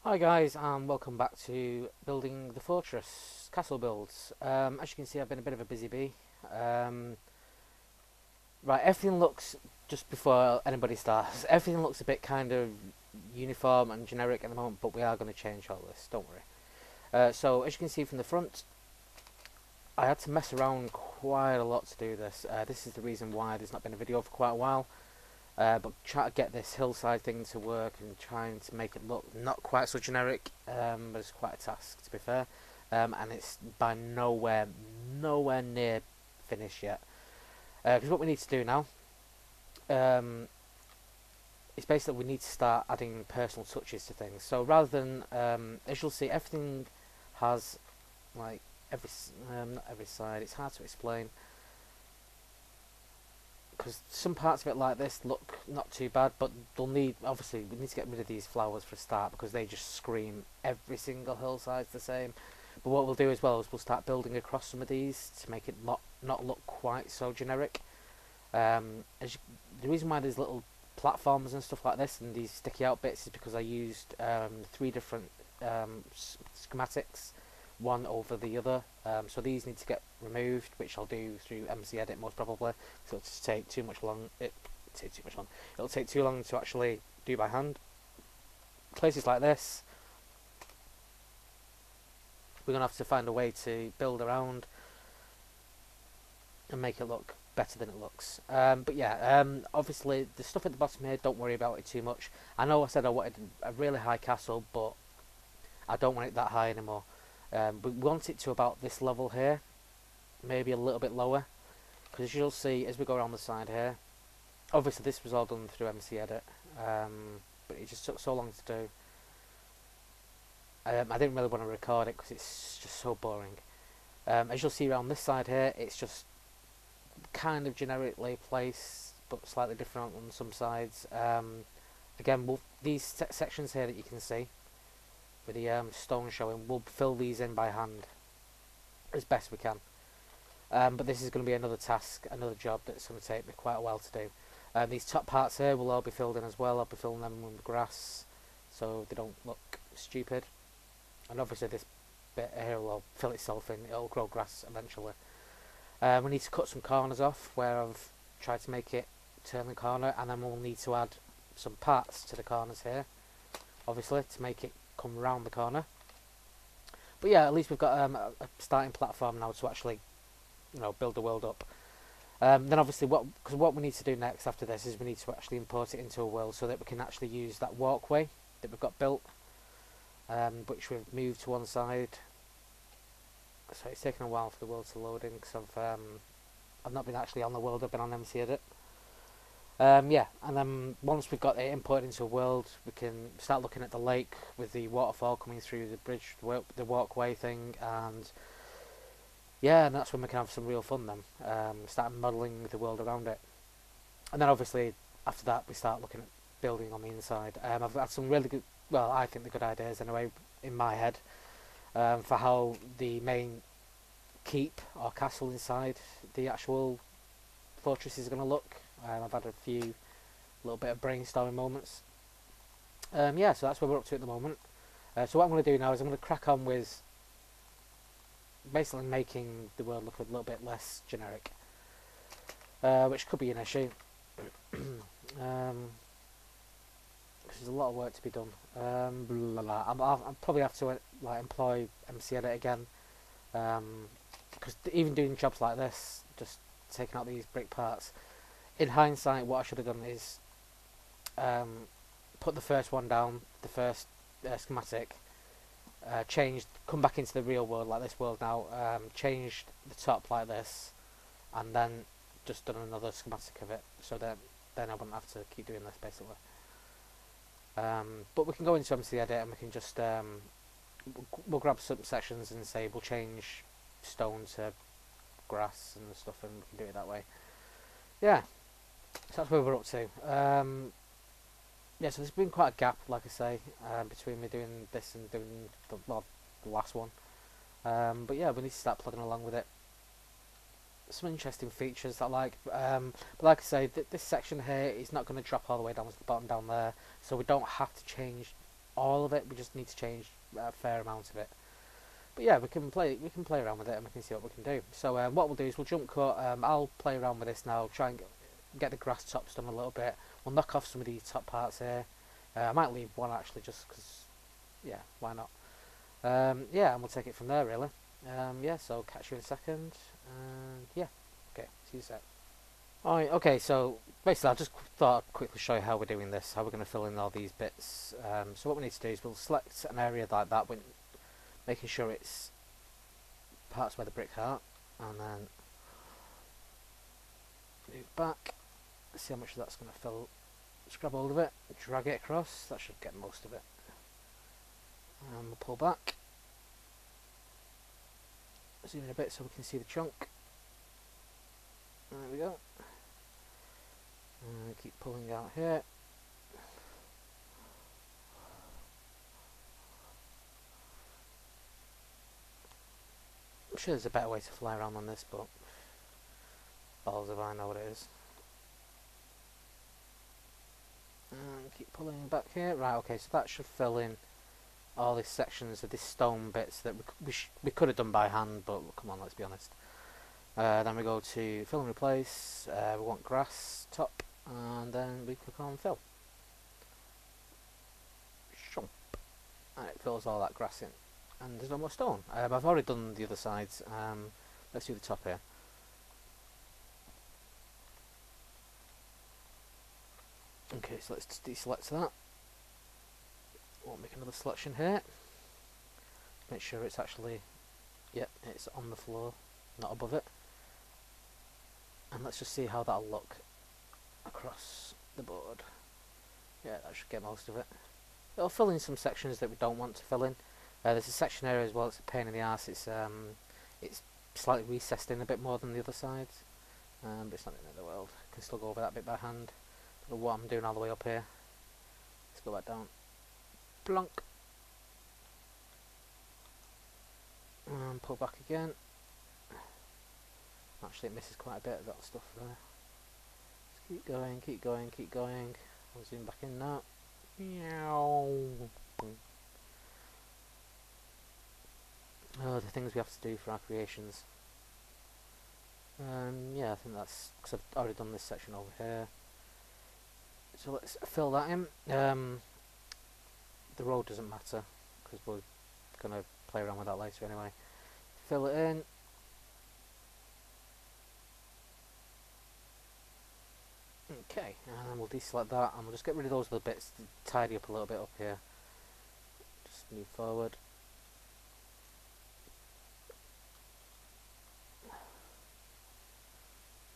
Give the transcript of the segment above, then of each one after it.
Hi guys, and welcome back to building the fortress castle builds. As you can see, I've been a bit of a busy bee. Um, right, everything looks, just before anybody starts, everything looks a bit kind of uniform and generic at the moment, but we are going to change all this, don't worry. So as you can see from the front, I had to mess around quite a lot to do this. This is the reason why there's not been a video for quite a while. But try to get this hillside thing to work and trying to make it look not quite so generic, but it's quite a task, to be fair. And it's by nowhere near finished yet. Because what we need to do now is basically we need to start adding personal touches to things. So rather than, as you'll see, everything has like not every side. It's hard to explain, because some parts of it like this look not too bad, but they'll need, obviously we need to get rid of these flowers for a start, because they just scream every single hillside's the same. But what we'll do as well is we'll start building across some of these to make it not look quite so generic. The reason why there's little platforms and stuff like this and these sticky out bits is because I used three different schematics, one over the other. So these need to get removed, which I'll do through MCEdit most probably. So it'll take too much long. It'll take too long to actually do by hand. Places like this, we're gonna have to find a way to build around and make it look better than it looks. But yeah, obviously the stuff at the bottom here, don't worry about it too much. I know I said I wanted a really high castle, but I don't want it that high anymore. We want it to about this level here, maybe a little bit lower, because as you'll see as we go around the side here, obviously this was all done through MCEdit, but it just took so long to do. I didn't really want to record it because it's just so boring. As you'll see around this side here, it's just kind of generically placed, but slightly different on some sides. Again, these sections here that you can see with the stone showing, we'll fill these in by hand as best we can. But this is going to be another task, another job that's going to take me quite a while to do. These top parts here will all be filled in as well. I'll be filling them with grass so they don't look stupid. And obviously this bit here will fill itself in, it'll grow grass eventually. We need to cut some corners off where I've tried to make it turn the corner, and then we'll need to add some parts to the corners here, obviously, to make it come round the corner. But yeah, at least we've got a starting platform now to actually, build the world up. Then obviously, what we need to do next after this is we need to actually import it into a world so that we can actually use that walkway that we've got built, which we've moved to one side. So it's taken a while for the world to load in because I've not been actually on the world, I've been on MCEdit. Yeah, and then once we've got it imported into a world, we can start looking at the lake with the waterfall coming through the bridge, the walkway thing, and yeah, and that's when we can have some real fun then. Start modelling the world around it. And then obviously after that we start looking at building on the inside. I've had some really good, well, I think they're good ideas anyway in my head, for how the main keep or castle inside the actual fortress is going to look. I've had a few little bit of brainstorming moments. Yeah, so that's where we're up to at the moment. So what I'm going to do now is I'm going to crack on with basically making the world look a little bit less generic, which could be an issue. There's a lot of work to be done. I'll probably have to employ MCEdit again, because even doing jobs like this, just taking out these brick parts, in hindsight what I should have done is put the first one down, the first schematic, come back into the real world like this world now, changed the top like this, and then just done another schematic of it, so that then I wouldn't have to keep doing this basically. But we can go into MCEdit and we can just we'll grab some sections and say we'll change stone to grass and stuff, and we can do it that way. Yeah, so that's where we're up to. Yeah, so there's been quite a gap, like I say, between me doing this and doing the last one. But yeah, we need to start plugging along with it. Some interesting features that I like, but like I say, this section here is not going to drop all the way down to the bottom down there, so we don't have to change all of it. We just need to change a fair amount of it. But yeah, we can play around with it and we can see what we can do. So what we'll do is we'll jump cut. I'll play around with this now, try and get the grass tops done a little bit. We'll knock off some of these top parts here. I might leave one actually just because, yeah, why not? Yeah, and we'll take it from there really. Yeah, so catch you in a second. And yeah, okay, see you in a sec. Alright, okay, so basically I just thought I'd quickly show you how we're doing this, how we're going to fill in all these bits. So what we need to do is we'll select an area like that, when making sure it's parts where the bricks are, and then move back, see how much of that's going to fill. Just grab hold of it, drag it across, that should get most of it. And we'll pull back, zoom in a bit so we can see the chunk. There we go. And keep pulling out here. I'm sure there's a better way to fly around on this, but balls if I know what it is. And keep pulling back here. Right, okay, so that should fill in all these sections of these stone bits that we could have done by hand, but come on, let's be honest. Then we go to fill and replace. We want grass top, and then we click on fill. Shump. And it fills all that grass in. And there's no more stone. I've already done the other sides. Let's do the top here. Okay, so let's deselect that. We'll make another selection here. Make sure it's actually, yep, it's on the floor, not above it. And let's just see how that'll look across the board. Yeah, that should get most of it. It'll fill in some sections that we don't want to fill in. There's a section area as well. It's a pain in the arse. It's slightly recessed in a bit more than the other sides, but it's not the end of the world. I can still go over that bit by hand. Don't know what I'm doing all the way up here. Let's go back down. Plonk. And pull back again. Actually, it misses quite a bit of that stuff there. Let's keep going, keep going, keep going. I'll zoom back in now. Oh, the things we have to do for our creations. Yeah, I think that's because I've already done this section over here. So let's fill that in. The road doesn't matter because we're going to play around with that later anyway. Fill it in. Okay, and then we'll deselect that and we'll just get rid of those little bits to tidy up a little bit up here. Just move forward.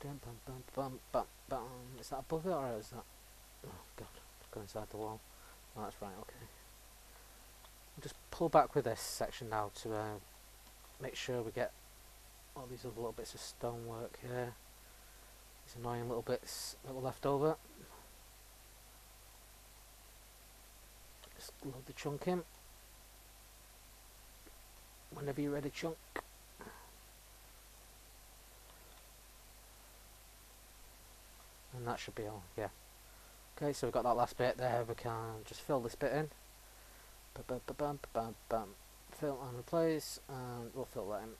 Bum, bum, bum, bum, bum. Is that above it or is that? Oh god, it's gone inside the wall. Oh, that's right, okay. We'll just pull back with this section now to make sure we get all these other little bits of stonework here. These annoying little bits that were left over. Just load the chunk in. Whenever you're ready, chunk. And that should be all, yeah. Okay, so we've got that last bit there. We can just fill this bit in. Fill and replace, and we'll fill that in.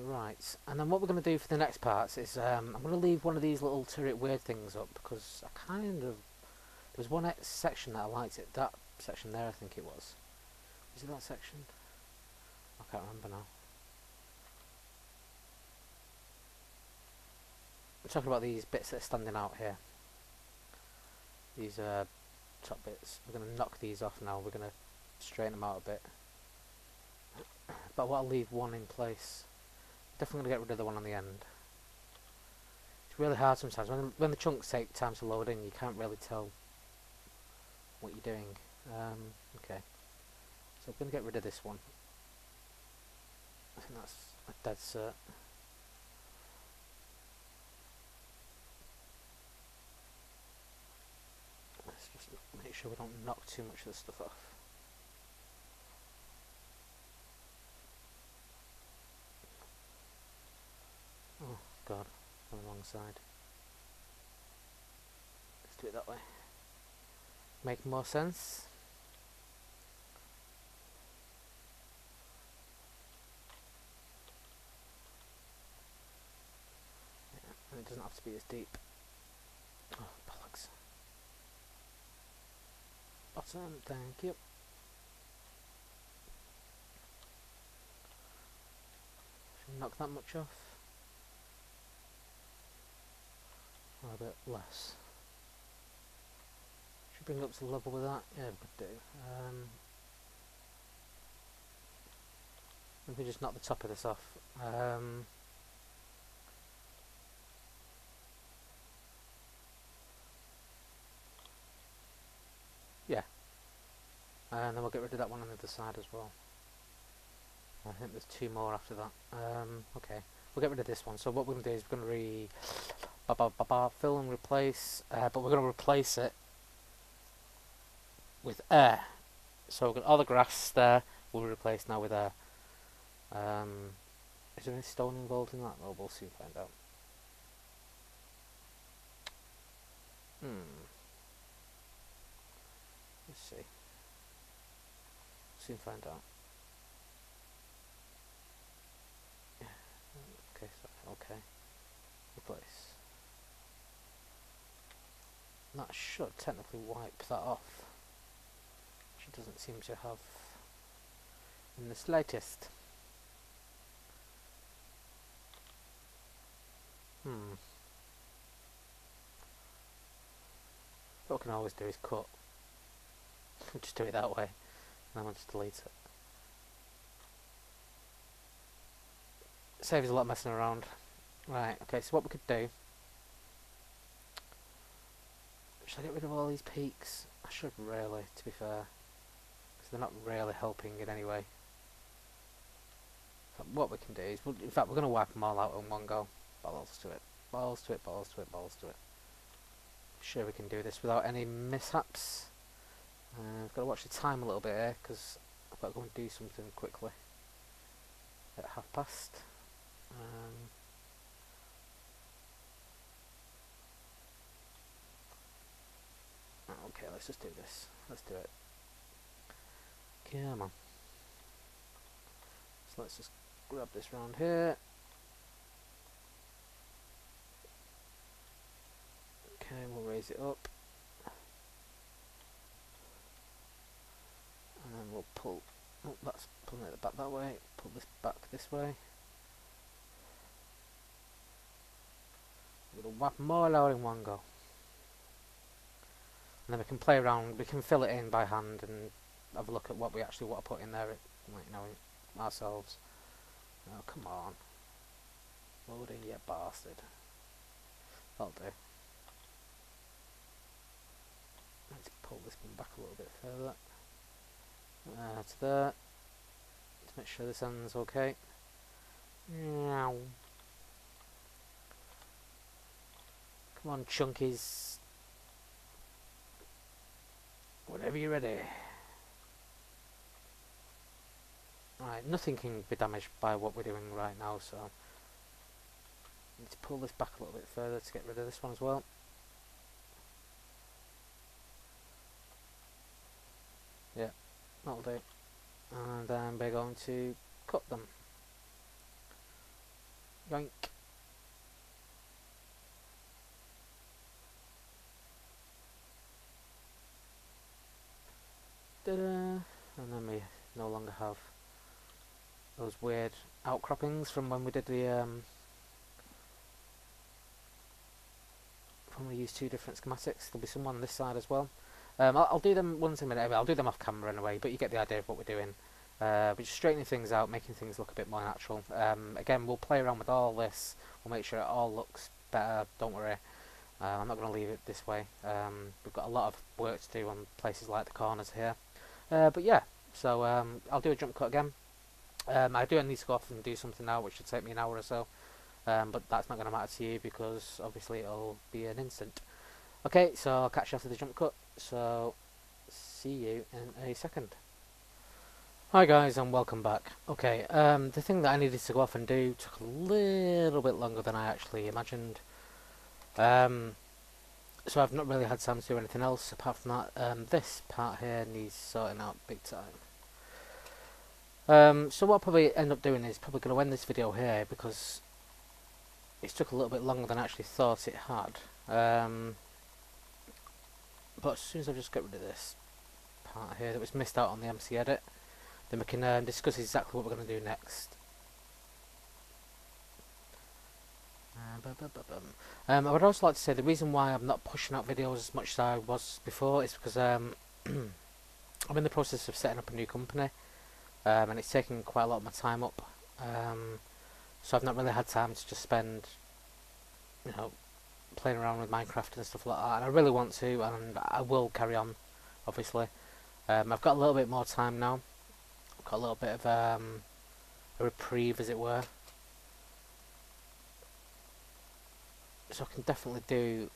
Right, and then what we're going to do for the next parts is I'm going to leave one of these little turret weird things up because I kind of, there was one section that I liked it. That section there, I think it was. Is it that section? I can't remember now. I'm talking about these bits that are standing out here. These top bits. We're going to knock these off now. We're going to straighten them out a bit. But I'll leave one in place. Definitely going to get rid of the one on the end. It's really hard sometimes. When the chunks take time to load in, you can't really tell what you're doing. Okay. So I'm going to get rid of this one. I think that's a dead cert. Let's just make sure we don't knock too much of the stuff off. Oh god, on the wrong side. Let's do it that way. make more sense. Yeah, and it doesn't have to be as deep. Oh, bollocks. Bottom, thank you. Should knock that much off. Or a bit less. Should bring up to the level with that. Yeah, we could do. Let me just knock the top of this off. Yeah. And then we'll get rid of that one on the other side as well. I think there's two more after that. Okay, we'll get rid of this one. So what we're going to do is we're going to fill and replace, but we're going to replace it with air. So we've got all the grass there will be replaced now with air. Is there any stone involved in that? Well, we'll soon find out. Let's see. Soon find out. Yeah. Okay, sorry. Okay. Replace. That should technically wipe that off. She doesn't seem to have in the slightest. What we can always do is cut. Just do it that way. And then we'll just delete it. Saves a lot of messing around. Right, okay, so what we could do... Should I get rid of all these peaks? I should really, to be fair. Because they're not really helping in any way. So what we can do is... in fact, we're going to wipe them all out in one go. Balls to it. Balls to it, balls to it, balls to it. Sure we can do this without any mishaps. I've got to watch the time a little bit here because I've got to go and do something quickly at past. Okay, let's just do this. Let's do it. Come on. So let's just grab this round here. Okay, we'll raise it up. And then we'll pull, oh, that's pulling it back that way, pull this back this way. We're going to whap them all out in one go. And then we can play around, we can fill it in by hand and have a look at what we actually want to put in there, like, you know, ourselves. Oh, come on. Loading, you bastard. That'll do. Let's pull this one back a little bit further. To there. To make sure this end's okay. Meow. Come on, chunkies. Whenever you're ready. Right, nothing can be damaged by what we're doing right now, so need to pull this back a little bit further to get rid of this one as well. Yeah, that'll do. And then we're going to cut them. Yoink. Ta-da! And then we no longer have those weird outcroppings from when we did the when we used two different schematics. There'll be some on this side as well. I'll do them once in a minute. I'll do them off camera anyway, but you get the idea of what we're doing. We're just straightening things out, making things look a bit more natural. Again, we'll play around with all this. We'll make sure it all looks better. Don't worry. I'm not going to leave it this way. We've got a lot of work to do on places like the corners here. But yeah, so I'll do a jump cut again. I do need to go off and do something now, which should take me an hour or so. But that's not going to matter to you because obviously it'll be an instant. Okay, so I'll catch you after the jump cut. So, see you in a second. Hi guys, and welcome back. Okay, the thing that I needed to go off and do took a little bit longer than I actually imagined. So I've not really had time to do anything else apart from that. This part here needs sorting out big time. So what I'll probably end up doing is probably going to end this video here because it took a little bit longer than I actually thought it had. But as soon as I just get rid of this part here that was missed out on the MCEdit, then we can discuss exactly what we're going to do next. I would also like to say the reason why I'm not pushing out videos as much as I was before is because I'm in the process of setting up a new company, and it's taking quite a lot of my time up. So I've not really had time to just spend, playing around with Minecraft and stuff like that. And I really want to, and I will carry on, obviously. I've got a little bit more time now. I've got a little bit of a reprieve, as it were. So I can definitely do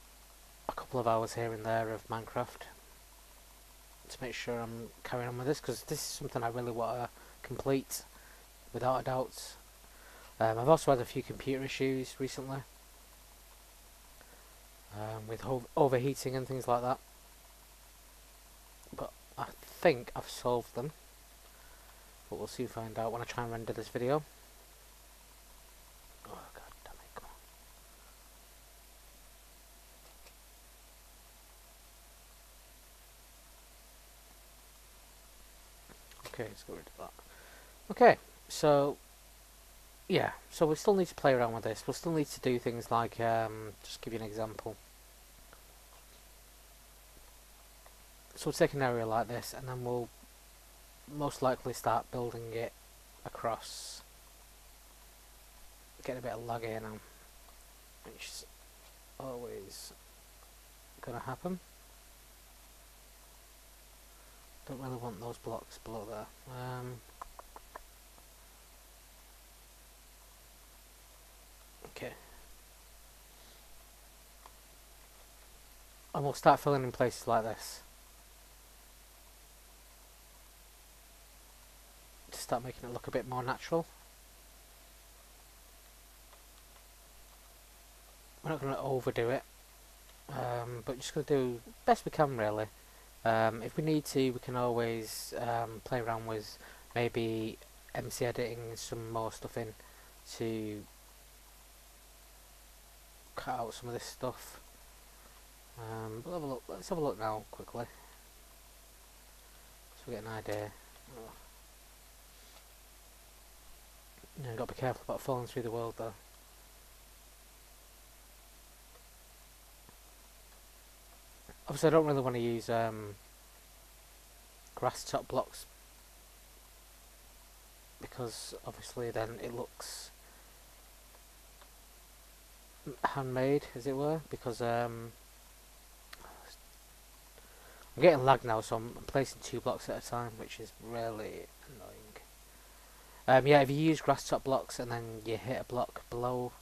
a couple of hours here and there of Minecraft to make sure I'm carrying on with this, because this is something I really want to complete, without a doubt. I've also had a few computer issues recently, with overheating and things like that, but I think I've solved them, but we'll soon find out when I try and render this video. Oh god damn it, come on. Okay, let's get rid of that. Okay, so yeah, so we still need to play around with this. We'll still need to do things like, just give you an example. So we'll take an area like this, and then we'll most likely start building it across. Getting a bit of lag here now, which is always gonna happen. Don't really want those blocks below there. Okay. And we'll start filling in places like this to start making it look a bit more natural. We're not going to overdo it, but just going to do the best we can, really. If we need to, we can always play around with maybe MC editing some more stuff in to cut out some of this stuff. We'll have a look. Let's have a look now quickly, so we get an idea. Oh. Got to be careful about falling through the world though. Obviously I don't really want to use grass top blocks, because obviously then it looks handmade, as it were, because I'm getting lag now, so I'm placing 2 blocks at a time, which is really annoying. Yeah, if you use grass top blocks and then you hit a block below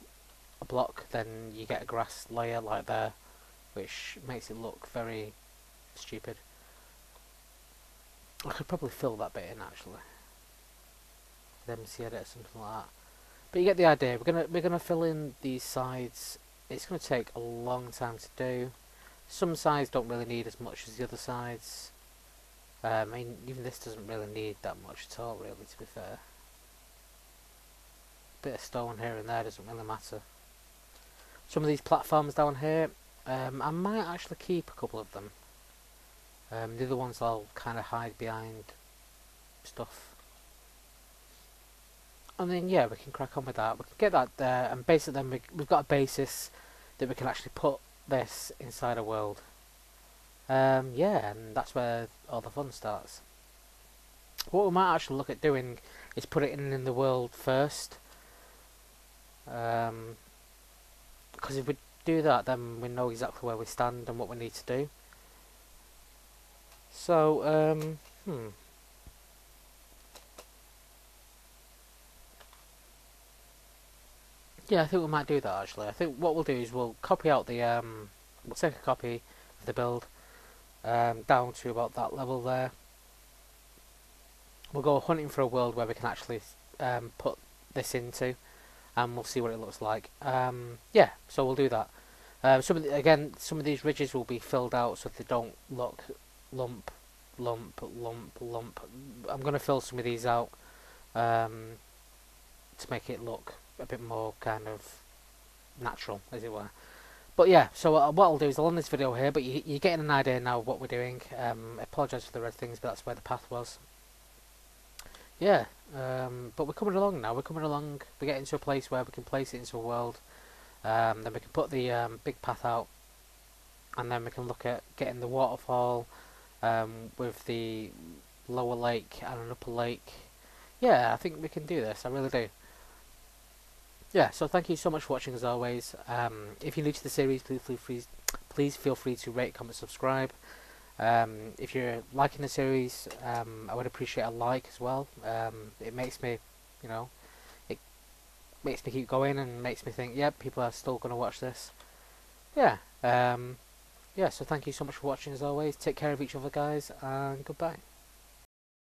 a block, then you get a grass layer like there, which makes it look very stupid. I could probably fill that bit in actually, with MCEdit or something like that. But you get the idea. We're gonna fill in these sides. It's gonna take a long time to do. Some sides don't really need as much as the other sides. I mean, even this doesn't really need that much at all, really, to be fair. Bit of stone here and there doesn't really matter. Some of these platforms down here, I might actually keep a couple of them. The other ones I'll kind of hide behind stuff. And then yeah, we can crack on with that. We can get that there, and basically then we've got a basis that we can actually put this inside a world. Yeah, and that's where all the fun starts. What we might actually look at doing is put it in the world first. Because if we do that, then we know exactly where we stand and what we need to do. So, yeah, I think we might do that actually. I think what we'll do is we'll copy out the, we'll take a copy of the build down to about that level there. We'll go hunting for a world where we can actually put this into, and we'll see what it looks like. Yeah, so we'll do that. Again, some of these ridges will be filled out so they don't look lump, lump, lump, lump. I'm going to fill some of these out to make it look a bit more kind of natural, as it were. But yeah, so what I'll do is I'll end this video here, but you're getting an idea now of what we're doing. I apologise for the red things, but that's where the path was. Yeah, but we're coming along now. We're coming along. We're getting to a place where we can place it into a world. Then we can put the big path out, and then we can look at getting the waterfall with the lower lake and an upper lake. Yeah, I think we can do this. I really do. Yeah, so thank you so much for watching as always. If you're new to the series, please feel free to rate, comment, subscribe. If you're liking the series, I would appreciate a like as well. It makes me, you know, it makes me keep going and makes me think, yep, people are still going to watch this. Yeah, yeah, so thank you so much for watching as always. Take care of each other, guys, and goodbye.